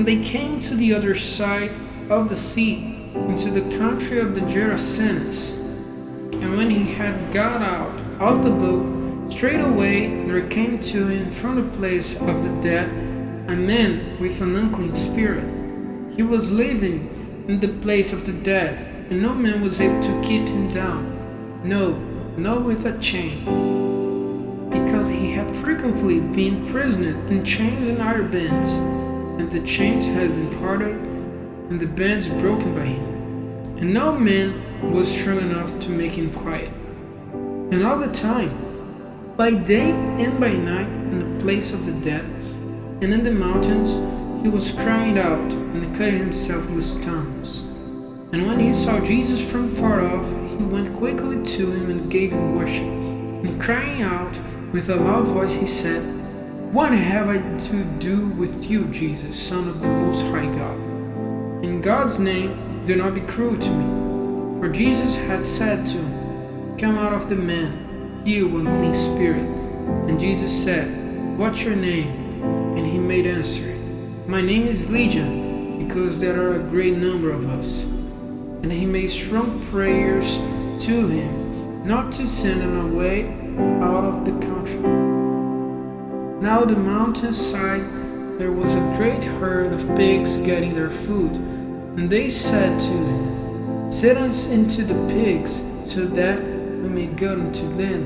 And they came to the other side of the sea, into the country of the Gerasenes. And when he had got out of the boat, straightway there came to him from the place of the dead a man with an unclean spirit. He was living in the place of the dead, and no man was able to keep him down, no, not with a chain, because he had frequently been imprisoned in chains and iron bands, and the chains had been parted, and the bands broken by him, and no man was strong enough to make him quiet. And all the time, by day and by night, in the place of the dead, and in the mountains, he was crying out and cutting himself with stones. And when he saw Jesus from far off, he went quickly to him and gave him worship. And crying out with a loud voice, he said, "What have I to do with you, Jesus, Son of the Most High God? In God's name, do not be cruel to me." For Jesus had said to him, "Come out of the man, you unclean spirit." And Jesus said, "What's your name?" And he made answer, "My name is Legion, because there are a great number of us." And he made strong prayers to him, not to send him away out of the country. Now the mountainside there was a great herd of pigs getting their food, and they said to him, "Send us into the pigs, so that we may go into them."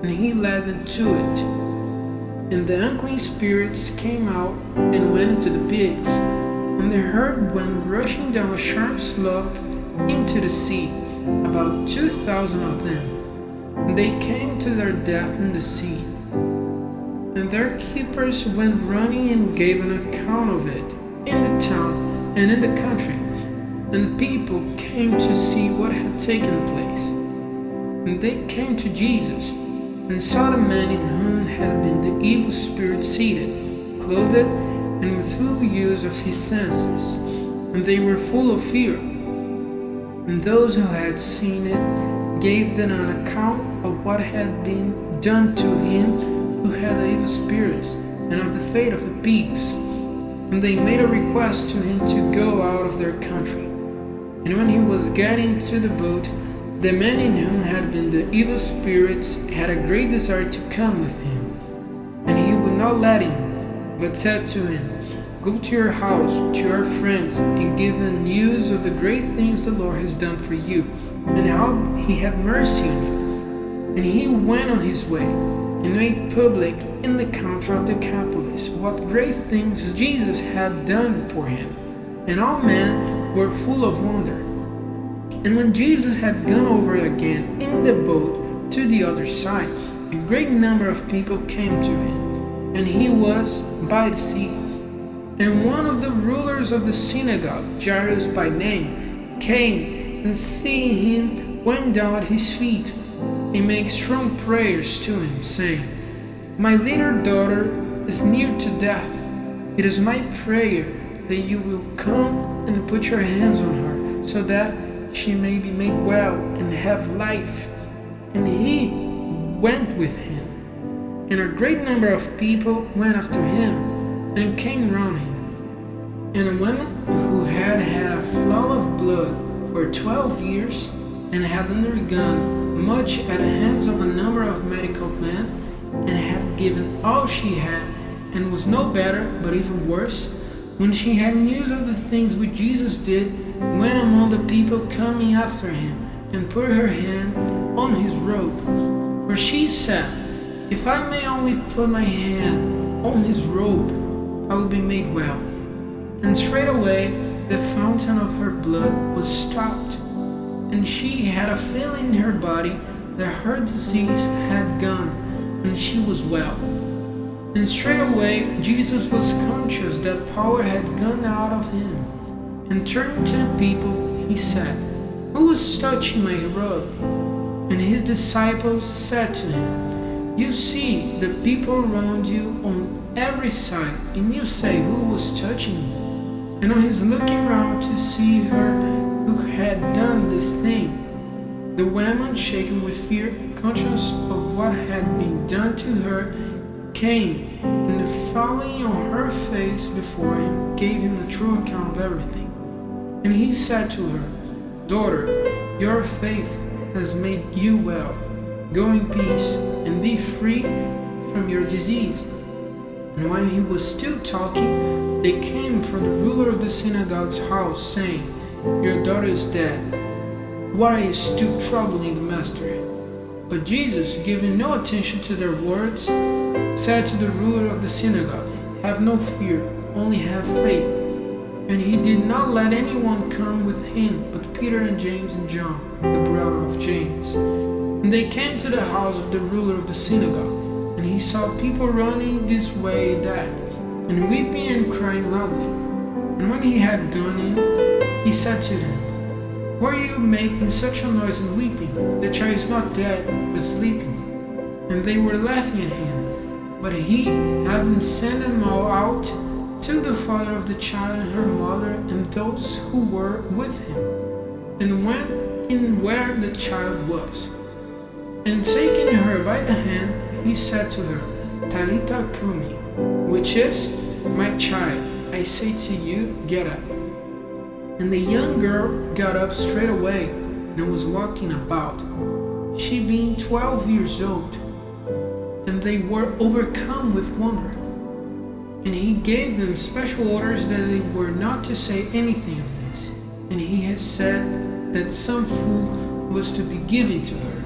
And he led them to it. And the unclean spirits came out and went into the pigs, and the herd went rushing down a sharp slope into the sea, about 2,000 of them. And they came to their death in the sea. And their keepers went running and gave an account of it in the town and in the country. And people came to see what had taken place. And they came to Jesus, and saw the man in whom had been the evil spirit seated, clothed, and with full use of his senses. And they were full of fear. And those who had seen it gave them an account of what had been done to him who had the evil spirits, and of the fate of the pigs. And they made a request to him to go out of their country. And when he was getting into the boat, the man in whom had been the evil spirits had a great desire to come with him. And he would not let him, but said to him, "Go to your house, to your friends, and give them news of the great things the Lord has done for you, and how he had mercy on you." And he went on his way, and made public in the country of the Papias what great things Jesus had done for him. And all men were full of wonder. And when Jesus had gone over again in the boat to the other side, a great number of people came to him, and he was by the sea. And one of the rulers of the synagogue, Jairus by name, came, and seeing him, went down at his feet, and made strong prayers to him, saying, "My little daughter is near to death. It is my prayer that you will come and put your hands on her, so that she may be made well and have life." And he went with him, and a great number of people went after him and came round him. And a woman who had had a flow of blood for 12 years, and had undergone much at the hands of a number of medical men, and had given all she had, and was no better, but even worse, when she had news of the things which Jesus did, went among the people coming after him, and put her hand on his robe. For she said, "If I may only put my hand on his robe, I will be made well." And straightway the fountain of her blood was stopped, and she had a feeling in her body that her disease had gone, and she was well. And straightway Jesus was conscious that power had gone out of him, and turning to the people, he said, "Who was touching my robe?" And his disciples said to him, "You see the people around you on every side, and you say, 'Who was touching me?'" And on his looking round to see her who had done this thing, the woman, shaken with fear, conscious of what had been done to her, came, and falling on her face before him, gave him the true account of everything. And he said to her, "Daughter, your faith has made you well. Go in peace and be free from your disease." And while he was still talking, they came from the ruler of the synagogue's house, saying, "Your daughter is dead. Why are you still troubling the master?" But Jesus, giving no attention to their words, said to the ruler of the synagogue, "Have no fear, only have faith." And he did not let anyone come with him but Peter and James and John, the brother of James. And they came to the house of the ruler of the synagogue, and he saw people running this way and that, and weeping and crying loudly. And when he had gone in, he said to them, "Why are you making such a noise and weeping? The child is not dead, but sleeping." And they were laughing at him. But he, having sent them all out, took the father of the child and her mother and those who were with him, and went in where the child was. And taking her by the hand, he said to her, "Talitha cumi," which is, "My child, I say to you, get up." And the young girl got up straight away and was walking about, she being 12 years old. And they were overcome with wonder. And he gave them special orders that they were not to say anything of this. And he had said that some food was to be given to her.